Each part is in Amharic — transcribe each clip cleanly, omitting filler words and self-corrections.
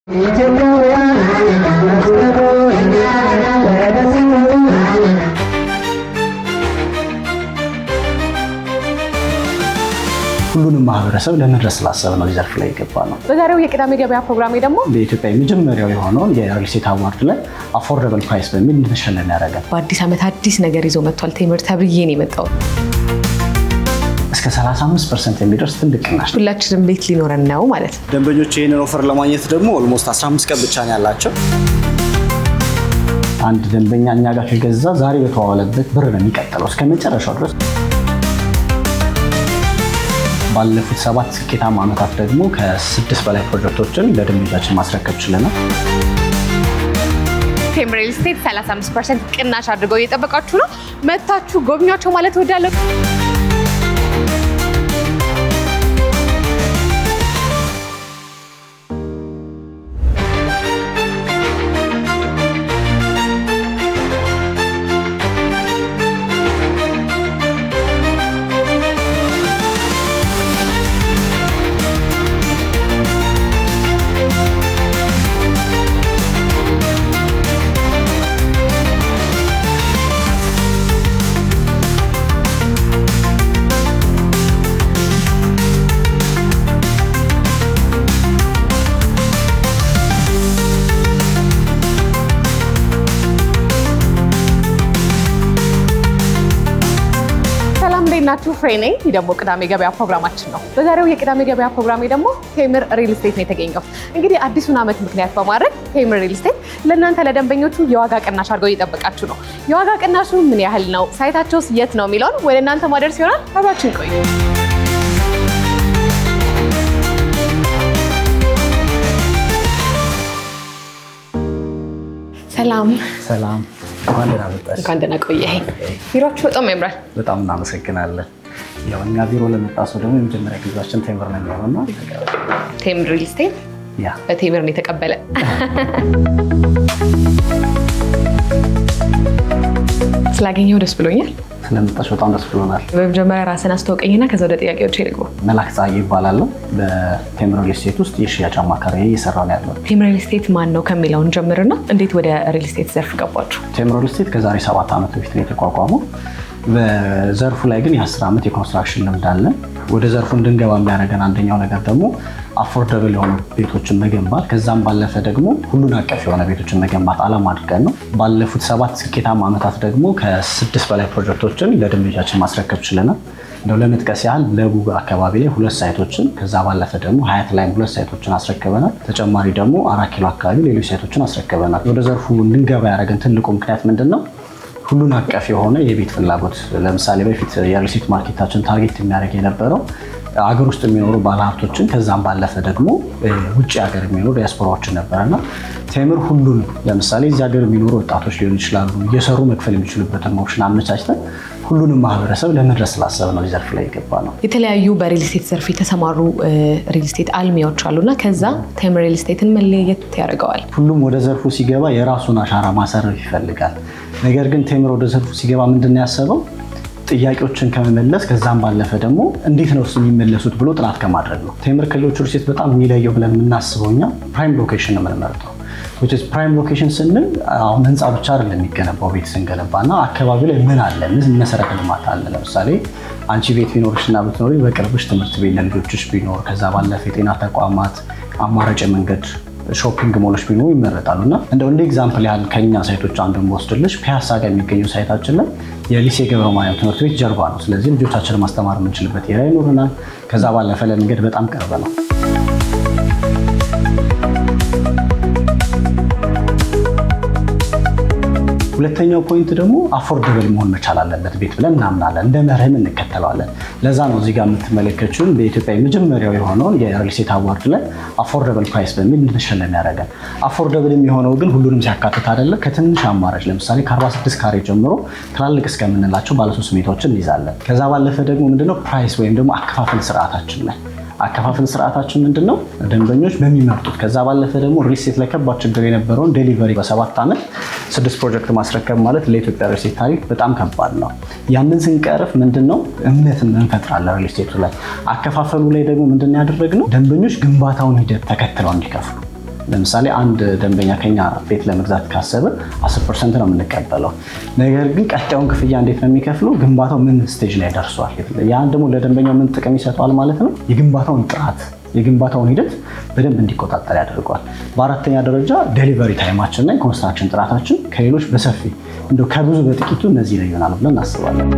ሁሉንም ማህበረሰብ ለመድረስ ላሰበ ነው ዘርፍ ላይ ገባ ነው። በዛሬው የቅዳሜ ገበያ ፕሮግራሜ ደግሞ በኢትዮጵያ የመጀመሪያው የሆነው የሪል ስቴት አዋርድ ላይ አፎርደብል ፕራይስ በሚል እንድንሸለም ያደረጋል። በአዲስ ዓመት አዲስ ነገር ይዞ መጥቷል። ቴምር ተብዬ ነው የመጣው። እስከ 35% የሚደርስ ትልቅ ቅናሽ ሁላችንም ቤት ሊኖረን ነው ማለት ነው። ደንበኞች ይሄንን ኦፈር ለማግኘት ደግሞ ኦልሞስት 15 ቀን ብቻ ነው ያላቸው። አንድ ደንበኛ እኛ ጋር ከገዛ ዛሬ በተዋወለበት ብር ነው የሚቀጥለው እስከ መጨረሻው ድረስ። ባለፉት 7 ስኬታማ ዓመታት ደግሞ ከ6 በላይ ፕሮጀክቶችን ለደንበኞቻችን ማስረከብ ችለናል። ቴምር ሪል ስቴት 35% ቅናሽ አድርገው እየጠበቃችሁ ነው። መታችሁ ጎብኛቸው ማለት ወዳለው ናችሁ ፍሬኔ ደግሞ ቅዳሜ ገበያ ፕሮግራማችን ነው። በዛሬው የቅዳሜ ገበያ ፕሮግራሜ ደግሞ ቴምር ሪል ስቴት ነው የተገኘው። እንግዲህ አዲሱን ዓመት ምክንያት በማድረግ ቴምር ሪል ስቴት ለእናንተ ለደንበኞቹ የዋጋ ቅናሽ አድርገው እየጠበቃችሁ ነው። የዋጋ ቅናሹ ምን ያህል ነው፣ ሳይታቸውስ የት ነው የሚለውን ወደ እናንተ ማድረስ ይሆናል። አብራችሁን ቆዩ። ሰላም እንኳን ደህና ቆየኸኝ። ቢሮአችሁ በጣም ያምራል። በጣም እናመሰግናለን። ያው እኛ ቢሮ ለመጣ ሰው ደግሞ የመጀመሪያ ጊዜያችን ቴምር ነው የሚሆነው። ቴምር ሪል ስቴት በቴምር ነው የተቀበለ። ስላገኘሁ ደስ ብሎኛል። ስለመጣሽ በጣም ደስ ብሎናል። በመጀመሪያ ራስን አስተዋውቀኝና ከዛ ወደ ጥያቄዎች ልግባ። መላክ ፀሐይ ይባላል። በቴምር ሪል ስቴት ውስጥ የሽያጭ አማካሪ እየሰራሁ ነው ያለው። ቴምር ሪል ስቴት ማን ነው ከሚለው እንጀምርና እንዴት ወደ ሪል ስቴት ዘርፍ ገባችሁ? ቴምር ሪል ስቴት ከዛሬ 7 ዓመት በፊት ነው የተቋቋመው። በዘርፉ ላይ ግን የ10 ዓመት የኮንስትራክሽን ልምድ አለን። ወደ ዘርፉ እንድንገባ የሚያደርገን አንደኛው ነገር ደግሞ አፎርደብል የሆኑ ቤቶችን መገንባት፣ ከዛም ባለፈ ደግሞ ሁሉን አቀፍ የሆነ ቤቶችን መገንባት ዓላማ አድርገን ነው። ባለፉት 7 ስኬታማ ዓመታት ደግሞ ከ6 በላይ ፕሮጀክቶችን ለደንበኞቻችን ማስረከብ ችለናል። እንደው ለመጥቀስ ያህል ለቡ አካባቢ ላይ 2 ሳይቶችን፣ ከዛ ባለፈ ደግሞ ሀያት ላይም 2 ሳይቶችን አስረክበናል። ተጨማሪ ደግሞ 4 ኪሎ አካባቢ ሌሎች ሳይቶችን አስረክበናል። ወደ ዘርፉ እንድንገባ ያደረገን ትልቁ ምክንያት ምንድነው? ሁሉን አቀፍ የሆነ የቤት ፍላጎት። ለምሳሌ በፊት የሪል ስቴት ማርኬታችን ታርጌት የሚያደርግ የነበረው አገር ውስጥ የሚኖሩ ባለሀብቶችን ከዛም ባለፈ ደግሞ ውጪ ሀገር የሚኖሩ ዲያስፖራዎችን ነበርና ቴምር ሁሉን ለምሳሌ እዚህ ሀገር የሚኖሩ ወጣቶች ሊሆኑ ይችላሉ እየሰሩ መክፈል የሚችሉበትን ኦፕሽን አመቻችተን ሁሉንም ማህበረሰብ ለመድረስ ላሰበ ነው ዘርፍ ላይ ገባ ነው። የተለያዩ በሪል ስቴት ዘርፍ የተሰማሩ ሪል ስቴት አልሚዎች አሉና ከዛ ቴምር ሪል ስቴትን መለየት ያደርገዋል። ሁሉም ወደ ዘርፉ ሲገባ የራሱን አሻራ ማሳረፍ ይፈልጋል። ነገር ግን ቴምር ወደ ዘርፉ ሲገባ ምንድነው ያሰበው? ጥያቄዎችን ከመመለስ ከዛም ባለፈ ደግሞ እንዴት ነው የሚመለሱት ብሎ ጥናት ከማድረግ ነው። ቴምር ከሌሎች ሪል ስቴት በጣም የሚለየው ብለን የምናስበውኛ ፕራይም ሎኬሽን ነው የምንመርጠው። which is prime location ስንል አሁን ህንጻ ብቻ አይደለም የሚገነባው። ቤት ስንገነባና አካባቢው ላይ ምን አለ፣ ምን መሰረተ ልማት አለ። ለምሳሌ አንቺ ቤት ቢኖርሽና ብትኖሪ በቅርብሽ ትምህርት ቤት ለልጆችሽ ቢኖር፣ ከዛ ባለፈ የጤና ተቋማት፣ አማራጭ መንገድ፣ ሾፒንግ ሞሎች ቢኖሩ ይመረጣሉና እንደው እንደ ኤግዛምፕል ያህል ከኛ ሳይቶች አንዱን ወስድልሽ ፒያሳ ጋር የሚገኙ ሳይታችን ላይ የሊሴ ገብረ ማርያም ትምህርት ቤት ጀርባ ነው። ስለዚህ ልጆቻችንን ማስተማር የምንችልበት ኤሪያ ይኖርናል። ከዛ ባለፈ ለመንገድ በጣም ቅርብ ነው። ሁለተኛው ፖይንት ደግሞ አፎርደብል መሆን መቻል አለበት ቤት ብለን እናምናለን። እንደ መርህም እንከተለዋለን። ለዛ ነው እዚህ ጋር የምትመለከቱን በኢትዮጵያ የመጀመሪያው የሆነውን የሪል ስቴት አዋርድ ላይ አፎርደብል ፕራይስ በሚል እንድንሸለም ያደረገን። አፎርደብል የሚሆነው ግን ሁሉንም ሲያካትት አይደለም። ከትንሽ አማራጭ ለምሳሌ ከ46 ካሬ ጀምሮ ትላልቅ እስከምንላቸው ባለ 3 ሜትሮችን እንይዛለን። ከዛ ባለፈ ደግሞ ምንድነው ፕራይስ ወይም ደግሞ አከፋፈል ስርዓታችን ላይ አከፋፈል ስርዓታችን ምንድነው? ደንበኞች በሚመርጡት ከዛ ባለፈ ደግሞ ሪል ስቴት ላይ ከባድ ችግር የነበረውን ዴሊቨሪ በ7 ዓመት 6 ፕሮጀክት ማስረከብ ማለት ለኢትዮጵያ ሪል ስቴት ታሪክ በጣም ከባድ ነው። ያንን ስንቀርፍ ምንድነው እምነትን እንፈጥራለን ሪል ስቴቱ ላይ። አከፋፈሉ ላይ ደግሞ ምንድነው ያደረግነው? ደንበኞች ግንባታውን ሂደት ተከትለው እንዲከፍሉ ለምሳሌ አንድ ደንበኛ ከኛ ቤት ለመግዛት ካሰበ 10% ነው የምንቀበለው። ነገር ግን ቀጣዩን ክፍያ እንዴት ነው የሚከፍለው? ግንባታው ምን ስቴጅ ላይ ደርሷል፣ ያን ደግሞ ለደንበኛው ምን ጥቅም ይሰጣል ማለት ነው። የግንባታውን ጥራት የግንባታውን ሂደት በደንብ እንዲቆጣጠር ያደርጋል። በአራተኛ ደረጃ ዴሊቨሪ ታይማችን እና ኮንስትራክሽን ጥራታችን ከሌሎች በሰፊ እንደው ከብዙ በጥቂቱ እነዚህ ላይ ይሆናል ብለን እናስባለን።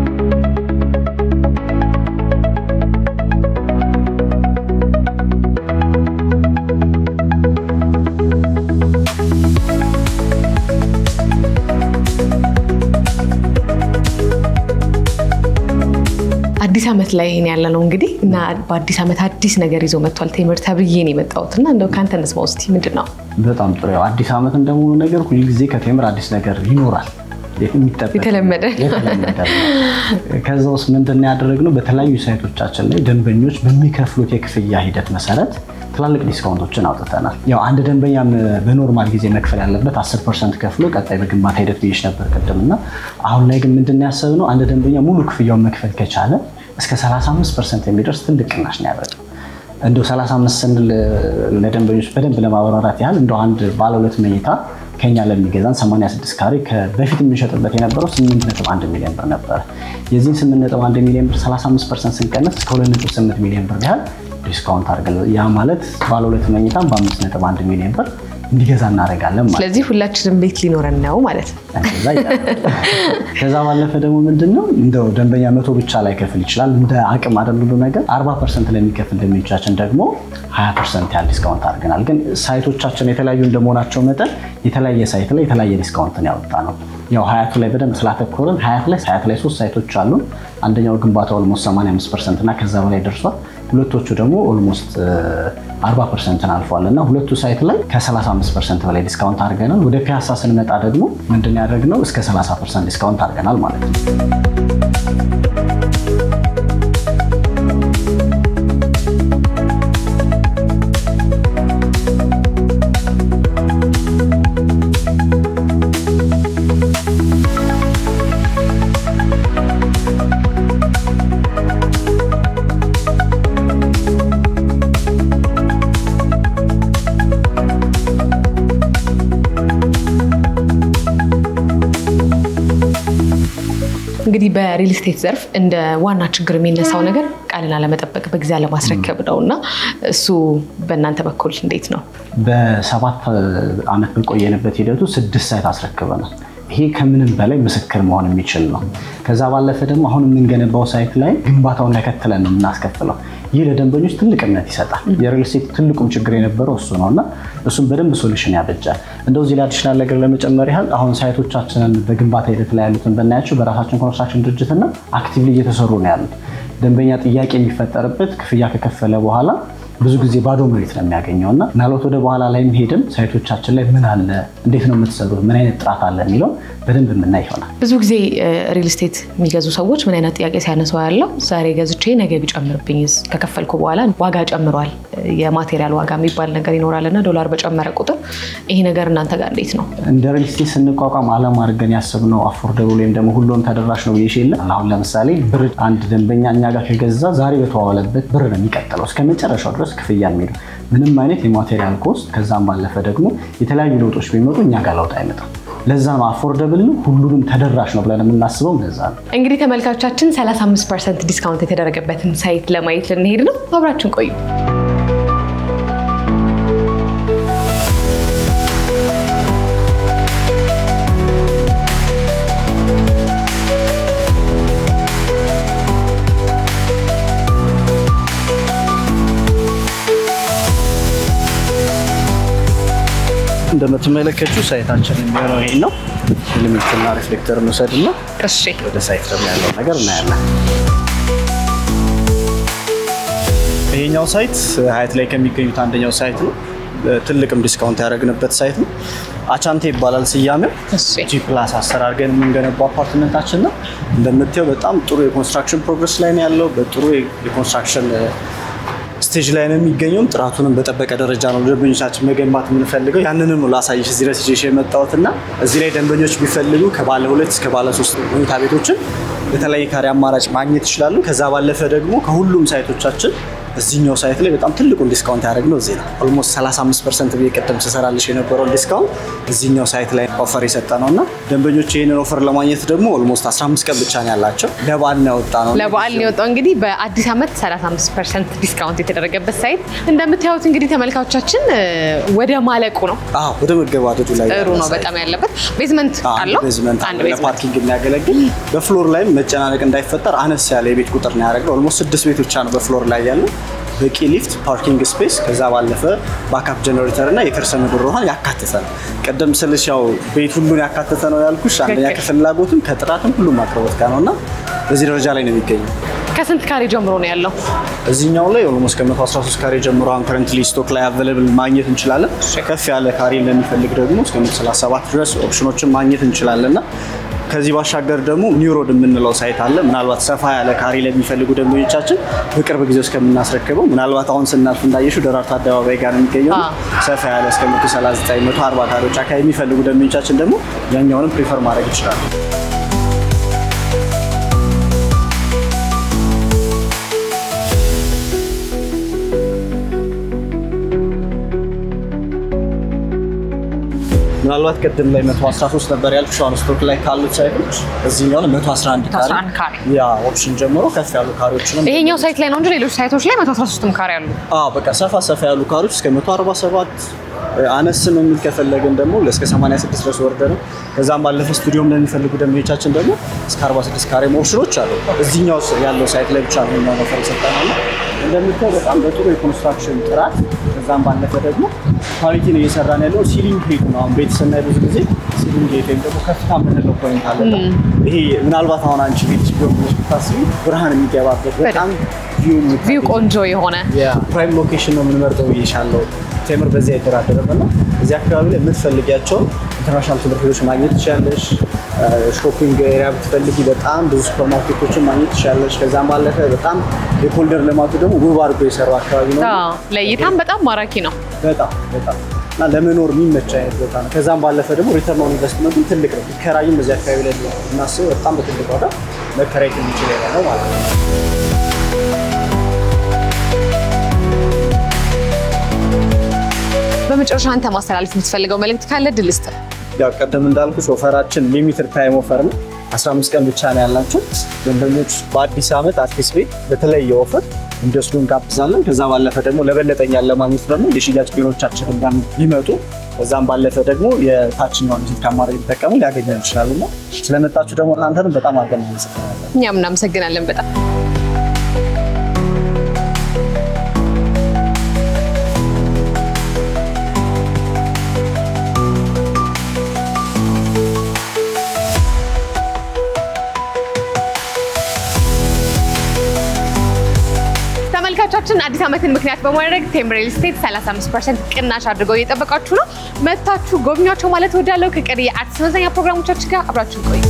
አዲስ ዓመት ላይ ያለነው እንግዲህ እና በአዲስ ዓመት አዲስ ነገር ይዞ መጥቷል ቴምር ተብዬ ነው የመጣሁትና እንደው ካንተ እንስማው እስቲ ምንድነው? በጣም ጥሩ። ያው አዲስ ዓመት እንደሆነ ነገር ሁሉ ጊዜ ከቴምር አዲስ ነገር ይኖራል የተለመደ ከዛ ውስጥ ምንድነው ያደረግነው? በተለያዩ ሳይቶቻችን ላይ ደንበኞች በሚከፍሉት የክፍያ ሂደት መሰረት ትላልቅ ዲስካውንቶችን አውጥተናል። ያው አንድ ደንበኛ በኖርማል ጊዜ መክፈል ያለበት 10% ከፍሎ ቀጣይ በግንባታ ሂደት ብዬሽ ነበር ቀደምና፣ አሁን ላይ ግን ምንድነው ያሰብነው? አንድ ደንበኛ ሙሉ ክፍያውን መክፈል ከቻለ እስከ 35% የሚደርስ ትልቅ ቅናሽ ነው ያደረግነው። እንደው 35 ስንል ለደንበኞች በደንብ ለማብራራት ያህል እንደው አንድ ባለ 2 መኝታ ከኛ ለሚገዛን 86 ካሬ በፊት የምንሸጥበት የነበረው 8.1 ሚሊዮን ብር ነበር። የዚህን 8.1 ሚሊዮን ብር 35% ስንቀነስ እስከ 2.8 ሚሊዮን ብር ያህል ዲስካውንት አድርገን ያ ማለት ባለ 2 መኝታ በ5.1 ሚሊዮን ብር እንዲገዛ እናደርጋለን ማለት። ስለዚህ ሁላችንም ቤት ሊኖረን ነው ማለት ነው። ከዛ ባለፈ ደግሞ ምንድነው እንደው ደንበኛ 100 ብቻ ላይ ከፍል ይችላል እንደ አቅም አይደለም ነገር 40% ለሚከፍል ደንበኞቻችን ደግሞ 20% ያህል ዲስካውንት አድርገናል። ግን ሳይቶቻችን የተለያዩ እንደመሆናቸው መጠን የተለያየ ሳይት ላይ የተለያየ ዲስካውንትን ያወጣ ነው። ያው ሀያት ላይ በደንብ ስላተኮረን ሀያት ላይ 3 ሳይቶች አሉ። አንደኛው ግንባታው ኦልሞስት 85% እና ከዛ በላይ ደርሷል። ሁለቶቹ ደግሞ ኦልሞስት 40% አልፏልና ሁለቱ ሳይት ላይ ከ35% በላይ ዲስካውንት አድርገናል። ወደ ፒያሳ ስንመጣ ደግሞ ምንድነው ያደረግነው? እስከ 30% ዲስካውንት አድርገናል ማለት ነው። እንግዲህ በሪል ስቴት ዘርፍ እንደ ዋና ችግር የሚነሳው ነገር ቃልና ለመጠበቅ በጊዜ ለማስረከብ ነውና እሱ በእናንተ በኩል እንዴት ነው? በ7 ዓመት በቆየንበት ሂደቱ 6 ሳይት አስረክበናል። ይሄ ከምንም በላይ ምስክር መሆን የሚችል ነው። ከዛ ባለፈ ደግሞ አሁን የምንገነባው ሳይት ላይ ግንባታውን ተከትለን ነው የምናስከፍለው። ይህ ለደንበኞች ትልቅ እምነት ይሰጣል። የሪል ስቴት ትልቁም ችግር የነበረው እሱ ነውና እሱን በደንብ ሶሉሽን ያበጃል። እንደው እዚህ ላይ አዲሽናል ነገር ለመጨመር ያህል አሁን ሳይቶቻችንን በግንባታ ሂደት ላይ ያሉትን በእናያቸው በራሳችን ኮንስትራክሽን ድርጅትና አክቲቭሊ እየተሰሩ ነው ያሉት። ደንበኛ ጥያቄ የሚፈጠርበት ክፍያ ከከፈለ በኋላ ብዙ ጊዜ ባዶ መሬት ነው የሚያገኘውና ምናልባት ወደ በኋላ ላይ ሄደን ሳይቶቻችን ላይ ምን አለ፣ እንዴት ነው የምትሰሩት፣ ምን አይነት ጥራት አለ የሚለው በደንብ የምናይ ይሆናል። ብዙ ጊዜ ሪል ስቴት የሚገዙ ሰዎች ምን አይነት ጥያቄ ሲያነሳው ያለው ዛሬ ገዝቼ ነገ ቢጨምርብኝስ፣ ከከፈልኩ በኋላ ዋጋ ጨምሯል፣ የማቴሪያል ዋጋ የሚባል ነገር ይኖራልና ዶላር በጨመረ ቁጥር ይሄ ነገር እናንተ ጋር እንዴት ነው? እንደ ሪል ስቴት ስንቋቋም ዓላማ አድርገን ያሰብነው አፎርደብል ወይም ደግሞ ሁሉም ተደራሽ ነው ብዬሽ የለ። አሁን ለምሳሌ ብር አንድ ደንበኛ እኛ ጋር ከገዛ ዛሬ በተዋዋለበት ብር ነው የሚቀጥለው እስከ መጨረሻው ድረስ ክፍያ የሚሄዱ ምንም አይነት የማቴሪያል ኮስት ከዛም ባለፈ ደግሞ የተለያዩ ለውጦች ቢመጡ እኛ ጋር ለውጥ አይመጣም። ለዛ ነው አፎርደብል ነው ሁሉንም ተደራሽ ነው ብለን የምናስበው። ለዛ ነው እንግዲህ ተመልካቾቻችን 35% ዲስካውንት የተደረገበትን ሳይት ለማየት ልንሄድ ነው። አብራችን ቆዩ። እንደምትመለከቱ ሳይታችን የሚሆነው ይሄ ነው። ሊሚትና ሪፍሌክተር እንውሰድና እሺ ወደ ሳይት ደግሞ ያለው ነገር እናያለን። ይሄኛው ሳይት ሀያት ላይ ከሚገኙት አንደኛው ሳይት ነው። ትልቅም ዲስካውንት ያደረግንበት ሳይት ነው። አቻንቴ ይባላል ስያሜው። G+ አሰራር አድርገን የምንገነባው አፓርትመንታችን ነው። እንደምታየው በጣም ጥሩ የኮንስትራክሽን ፕሮግረስ ላይ ነው ያለው። በጥሩ የኮንስትራክሽን ስቴጅ ላይ ነው የሚገኘው። ጥራቱንም በጠበቀ ደረጃ ነው ደንበኞቻችን መገንባት የምንፈልገው። ያንንም ነው ላሳይሽ እዚህ ድረስ ይዤ የመጣሁትና እዚህ ላይ ደንበኞች ቢፈልጉ ከባለ 2 እስከ ባለ 3 መኝታ ቤቶችን በተለያየ ካሬ አማራጭ ማግኘት ይችላሉ። ከዛ ባለፈ ደግሞ ከሁሉም ሳይቶቻችን እዚህኛው ሳይት ላይ በጣም ትልቁን ዲስካውንት ያደረግነው እዚህ ነው። ኦልሞስት 35% በየቀደም ተሰራልሽ የነበረው ዲስካውንት እዚህኛው ሳይት ላይ ኦፈር የሰጠነውና ደንበኞች ይሄንን ኦፈር ለማግኘት ደግሞ ኦልሞስት 15 ቀን ብቻ ነው ያላቸው። ለበዓል ነው ያወጣነው። ለበዓል ነው ያወጣው። እንግዲህ በአዲስ ዓመት 35% ዲስካውንት የተደረገበት ሳይት እንደምታዩት እንግዲህ ተመልካቾቻችን ወደ ማለቁ ነው። ወደ መገባደዱ ላይ ጥሩ ነው በጣም ያለበት ቤዝመንት አለው። አንድ ለፓርኪንግ የሚያገለግል በፍሎር ላይ መጨናነቅ እንዳይፈጠር አነስ ያለ የቤት ቁጥር ነው ያደረግነው። ኦልሞስት 6 ቤቶች ነው በፍሎር ላይ ያለው። በቂ ሊፍት፣ ፓርኪንግ ስፔስ፣ ከዛ ባለፈ ባካፕ ጀነሬተር እና የከርሰ ምድር ውሃን ያካተተ ነው። ቀደም ስልሽ ያው ቤት ሁሉን ያካተተ ነው ያልኩሽ አንደኛ ከፍላጎትም ከጥራትም ሁሉም አቅርቦት ጋር ነውና በዚህ ደረጃ ላይ ነው የሚገኘው። ከስንት ካሬ ጀምሮ ነው ያለው? እዚህኛው ላይ ኦልሞስት ከ113 ካሬ ጀምሮ አሁን ከረንትሊ ስቶክ ላይ አቬሌብል ማግኘት እንችላለን። ከፍ ያለ ካሬ ለሚፈልግ ደግሞ እስከ 137 ድረስ ኦፕሽኖችን ማግኘት እንችላለንና ከዚህ ባሻገር ደግሞ ኒው ሮድ የምንለው ሳይት አለ። ምናልባት ሰፋ ያለ ካሬ ለሚፈልጉ ደንበኞቻችን በቅርብ ጊዜ ውስጥ ከምናስረክበው ምናልባት አሁን ስናልፍ እንዳየሽው ደራርቱ አደባባይ ጋር የሚገኘው ሰፋ ያለ እስከ 139 140 ካሬዎች አካባቢ የሚፈልጉ ደንበኞቻችን ደግሞ ያኛውንም ፕሪፈር ማድረግ ይችላሉ። ምናልባት ቀደም ላይ 113 ነበር ያልኩሽ አሁን ስቶክ ላይ ካሉት ሳይቶች እዚህኛው 111 ካሬ ያ ኦፕሽን ጀምሮ ከፍ ያሉ ካሬዎች ነው። ይሄኛው ሳይት ላይ ነው እንጂ ሌሎች ሳይቶች ላይ 113 ካሬ አሉ። በቃ ሰፋ ያሉ ካሬዎች እስከ 147 አነስ ነው የሚከፈለገን ደግሞ እስከ 86 ድረስ ወርደን ከዛም ባለፈ ስቱዲዮም ለሚፈልጉ ደንበኞቻችን ደግሞ እስከ 46 ካሬ ኦፕሽኖች አሉ። እዚህኛው ያለው ሳይት ላይ ብቻ ነው እና ኦፈር ሰጣናል። እንደምታው በጣም በጥሩ የኮንስትራክሽን ጥራት ከዛም ባለፈ ደግሞ ኳሊቲ ነው እየሰራን ያለው። ሲሊንግ ሄት ነው አሁን ቤት ስናይ ብዙ ጊዜ ሲሊንግ ሄት ደግሞ ከፍታ የምንለው ፖይንት አለ። ይሄ ምናልባት አሁን አንቺ ቤት ቢሆን ታስቢ ብርሃን የሚገባበት በጣም ቪው ቆንጆ የሆነ ፕራይም ሎኬሽን ነው የምንመርጠው ይሻለው። ቴምር በዚህ አይደራደረም ነው። እዚህ አካባቢ ላይ የምትፈልጊያቸው ኢንተርናሽናል ትምህርት ቤቶች ማግኘት ትችላለሽ። ሾፒንግ ኤሪያ ብትፈልጊ በጣም ብዙ ሱፐርማርኬቶችን ማግኘት ትችላለሽ። ከዛም ባለፈ በጣም የኮልደር ልማቱ ደግሞ ውብ አድርጎ የሰራው አካባቢ ነው። ለእይታም በጣም ማራኪ ነው። በጣም እና ለመኖር የሚመች አይነት ቦታ ነው። ከዛም ባለፈ ደግሞ ሪተርን ኦን ኢንቨስትመንቱ ትልቅ ነው። ቢከራይም በዚህ አካባቢ ላይ እናስበው በጣም በትልቅ ዋጋ መከራየት የሚችል ነው ማለት ነው። በመጨረሻ አንተ ማስተላለፍ የምትፈልገው መልእክት ካለ ድል ስጥ። ያው ቀደም እንዳልኩሽ ኦፈራችን ሊሚትድ ታይም ኦፈር ነው። 15 ቀን ብቻ ነው ያላችሁ። ደንበኞች በአዲስ ዓመት አዲስ ቤት በተለየ ኦፈር እንዲወስዱ እንጋብዛለን። ከዛ ባለፈ ደግሞ ለበለጠኛ ለማግኘት ደግሞ የሽያጭ ቢሮዎቻችን ጋር ሊመጡ ከዛም ባለፈ ደግሞ የታችኛውን ቪዚት ካሜራ ይጠቀሙ ሊያገኙን ይችላሉና ስለመጣችሁ ደግሞ እናንተንም በጣም አድርገን እናመሰግናለን። እኛም እናመሰግናለን በጣም። ተመልካቾቻችን አዲስ ዓመትን ምክንያት በማድረግ ቴምር ሪል ስቴት 35% ቅናሽ አድርገው እየጠበቃችሁ ነው። መታችሁ ጎብኟቸው ማለት ወዳለው ከቀሪ የአዲስ መዝናኛ ፕሮግራሞቻችን ጋር አብራችሁ ቆዩ።